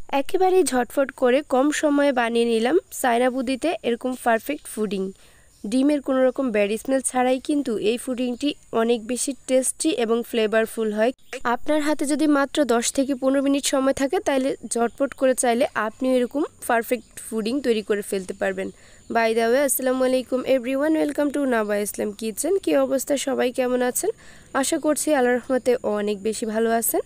একেবারেই ঝটফট করে কম সময়ে বানিয়ে নিলাম চায়না বুদিতে এরকম পারফেক্ট ফুডিং। ডিমের কোনো রকম ব্যাড স্মেল ছাড়াই কিন্তু এই ফুডিংটি অনেক বেশি টেস্টি এবং ফ্লেভারফুল হয়। আপনার হাতে যদি মাত্র 10 থেকে 15 মিনিট সময় থাকে তাহলে ঝটপট করে চাইলে আপনি এরকম পারফেক্ট ফুডিং তৈরি করে ফেলতে পারবেন। বাই দ্য ওয়ে, আসসালামু আলাইকুম everyone, welcome to Naba Islam kitchen. কী অবস্থা, সবাই কেমন আছেন? আশা করছি আল্লাহর রহমতে অনেক বেশি ভালো আছেন।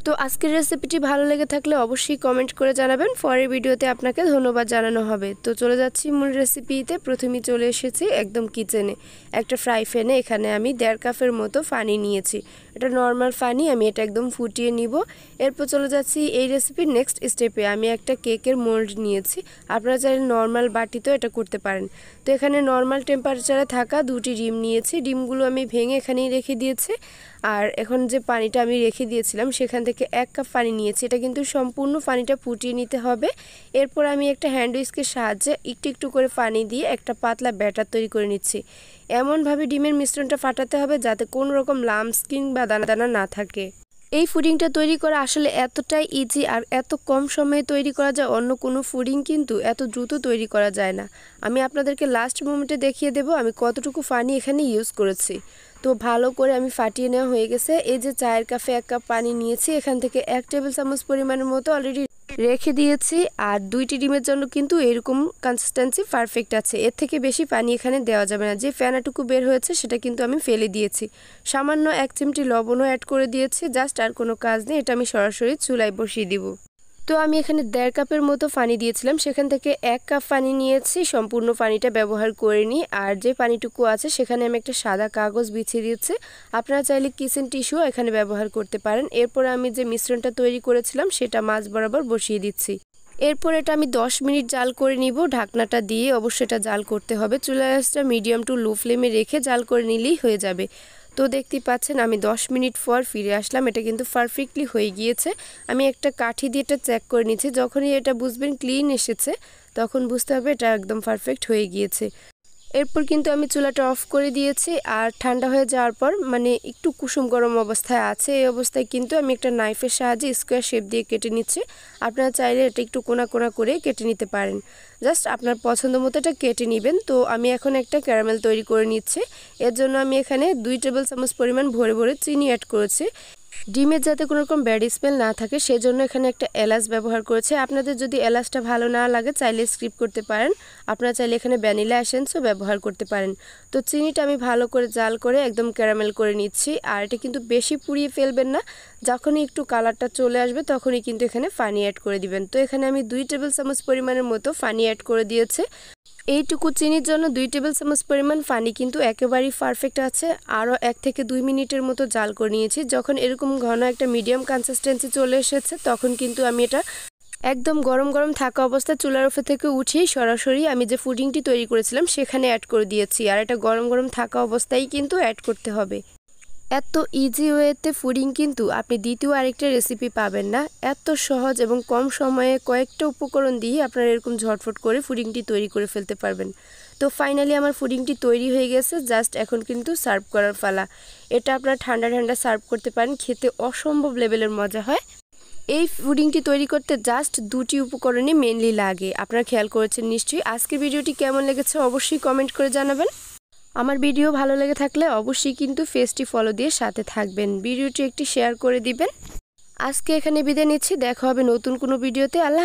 তো আজকের রেসিপিটি ভালো লেগে থাকলে অবশ্যই কমেন্ট করে জানাবেন, পরের ভিডিওতে আপনাকে ধন্যবাদ জানানো হবে। তো চলে যাচ্ছি মূল রেসিপিতে। প্রথমেই চলে এসেছি একদম কিচেনে। একটা ফ্রাই প্যানে এখানে আমি 1.5 কাপের মতো পানি নিয়েছি। এটা নর্মাল পানি, আমি এটা একদম ফুটিয়ে নিব। এরপর চলে যাচ্ছি এই রেসিপির নেক্সট স্টেপে। আমি একটা কেকের মোল্ড নিয়েছি, আপনারা চাইলে নর্মাল বাটিতেও এটা করতে পারেন। তো এখানে নর্মাল টেম্পারেচারে থাকা 2টি ডিম নিয়েছি, ডিমগুলো আমি ভেঙে এখানেই রেখে দিয়েছি। আর এখন যে পানিটা আমি রেখে দিয়েছিলাম সেখান থেকে 1 কাপ পানি নিয়েছি, এটা কিন্তু সম্পূর্ণ পানিটা ফুটিয়ে নিতে হবে। এরপর আমি একটা হ্যান্ড উইস্কের সাহায্যে একটু একটু করে পানি দিয়ে একটা পাতলা ব্যাটার তৈরি করে নিচ্ছি। এমনভাবে ডিমের মিশ্রণটা ফাটাতে হবে যাতে কোনো রকম লাম্পস কিংবা দানা দানা না থাকে। এই ফুডিংটা তৈরি করা আসলে এতটাই ইজি আর এত কম সময়ে তৈরি করা যায়, অন্য কোনো ফুডিং কিন্তু এত দ্রুত তৈরি করা যায় না। আমি আপনাদেরকে লাস্ট মোমেন্টে দেখিয়ে দেব আমি কতটুকু পানি এখানে ইউজ করেছি। তো ভালো করে আমি ফাটিয়ে নেওয়া হয়ে গেছে। এই যে চায়ের কাপে 1 কাপ পানি নিয়েছি, এখান থেকে 1 টেবিল চামচ পরিমাণের মতো অলরেডি রেখে দিয়েছি। আর 2টি ডিমের জন্য কিন্তু এরকম কনসিস্টেন্সি পারফেক্ট আছে, এর থেকে বেশি পানি এখানে দেওয়া যাবে না। যে ফেনাটুকু বের হয়েছে সেটা কিন্তু আমি ফেলে দিয়েছি। সামান্য 1 চিমটি লবণও অ্যাড করে দিয়েছি, জাস্ট আর কোনো কাজ নেই। এটা আমি সরাসরি চুলায় বসিয়ে দিব। তো আমি এখানে 1.5 কাপের মতো পানি দিয়েছিলাম, সেখান থেকে 1 কাপ পানি নিয়েছি, সম্পূর্ণ পানিটা ব্যবহার করিনি। আর যে পানিটুকু আছে সেখানে আমি একটা সাদা কাগজ বিছিয়ে দিয়েছি, আপনারা চাইলে কিচেন টিস্যু এখানে ব্যবহার করতে পারেন। এরপর আমি যে মিশ্রণটা তৈরি করেছিলাম সেটা মাঝ বরাবর বসিয়ে দিচ্ছি। এরপর এটা আমি 10 মিনিট জাল করে নিব ঢাকনাটা দিয়ে। অবশ্যই এটা জাল করতে হবে, চুলার আঁচটা মিডিয়াম টু লো ফ্লেমে রেখে জাল করে নিলেই হয়ে যাবে। তো দেখতেই পাচ্ছেন আমি 10 মিনিট পর ফিরে আসলাম, এটা কিন্তু পারফেক্টলি হয়ে গিয়েছে। আমি একটা কাঠি দিয়ে এটা চেক করে নিচ্ছি, যখনই এটা বুঝবেন ক্লিন এসেছে তখন বুঝতে হবে এটা একদম পারফেক্ট হয়ে গিয়েছে। এরপর কিন্তু আমি চুলাটা অফ করে দিয়েছি। আর ঠান্ডা হয়ে যাওয়ার পর মানে একটু কুসুম গরম অবস্থায় আছে, এই অবস্থায় কিন্তু আমি একটা নাইফের সাহায্যে স্কোয়ার শেপ দিয়ে কেটে নিচ্ছি। আপনারা চাইলে এটা একটু কোনা কোনা করে কেটে নিতে পারেন, জাস্ট আপনার পছন্দ মতো এটা কেটে নেবেন। তো আমি এখন একটা ক্যারামেল তৈরি করে নিচ্ছি। এর জন্য আমি এখানে 2 টেবিল চামচ পরিমাণ ভরে ভরে চিনি অ্যাড করেছি। ডিমের যাতে কোনো রকম ব্যাড স্মেল না থাকে সেজন্য এখানে একটা এলাচ ব্যবহার করেছে। আপনাদের যদি এলাচটা ভালো না লাগে চাইলে স্কিপ করতে পারেন, আপনারা চাইলে এখানে ভ্যানিলা এসেন্সও ব্যবহার করতে পারেন। তো চিনিটা আমি ভালো করে জাল করে একদম ক্যারামেল করে নিচ্ছি। আর এটা কিন্তু বেশি পুড়িয়ে ফেলবেন না, যখনই একটু কালারটা চলে আসবে তখনই কিন্তু এখানে পানি অ্যাড করে দিবেন। তো এখানে আমি 2 টেবিল চামচ পরিমাণের মতো পানি অ্যাড করে দিয়েছি। এইটুকু চিনির জন্য 2 টেবিল চামচ পরিমাণ পানি কিন্তু একেবারেই পারফেক্ট আছে। আরও 1 থেকে 2 মিনিটের মতো জাল করে নিয়েছি। যখন এরকম ঘন একটা মিডিয়াম কনসিস্টেন্সি চলে এসেছে তখন কিন্তু আমি এটা একদম গরম গরম থাকা অবস্থায় চুলার উপর থেকে উঠিয়ে সরাসরি আমি যে ফুডিংটি তৈরি করেছিলাম সেখানে অ্যাড করে দিয়েছি। আর এটা গরম গরম থাকা অবস্থায় কিন্তু অ্যাড করতে হবে। এত ইজি ওয়েতে ফুডিং কিন্তু আপনি দ্বিতীয় আরেকটা রেসিপি পাবেন না। এত সহজ এবং কম সময়ে কয়েকটা উপকরণ দিয়ে আপনারা এরকম ঝটফট করে ফুডিংটি তৈরি করে ফেলতে পারবেন। তো ফাইনালি আমার ফুডিংটি তৈরি হয়ে গেছে, জাস্ট এখন কিন্তু সার্ভ করার পালা। এটা আপনারা ঠান্ডা ঠান্ডা সার্ভ করতে পারেন, খেতে অসম্ভব লেভেলের মজা হয়। এই ফুডিংটি তৈরি করতে জাস্ট 2টি উপকরণই মেনলি লাগে, আপনারা খেয়াল করেছেন নিশ্চয়ই। আজকের ভিডিওটি কেমন লেগেছে অবশ্যই কমেন্ট করে জানাবেন। আমার ভিডিও ভালো লেগে থাকলে অবশ্যই কিন্তু পেজটি ফলো দিয়ে সাথে থাকবেন, ভিডিওটি একটি শেয়ার করে দিবেন। আজকে এখানে বিদায় নিচ্ছি, দেখা হবে নতুন কোনো ভিডিওতে। আল্লাহ।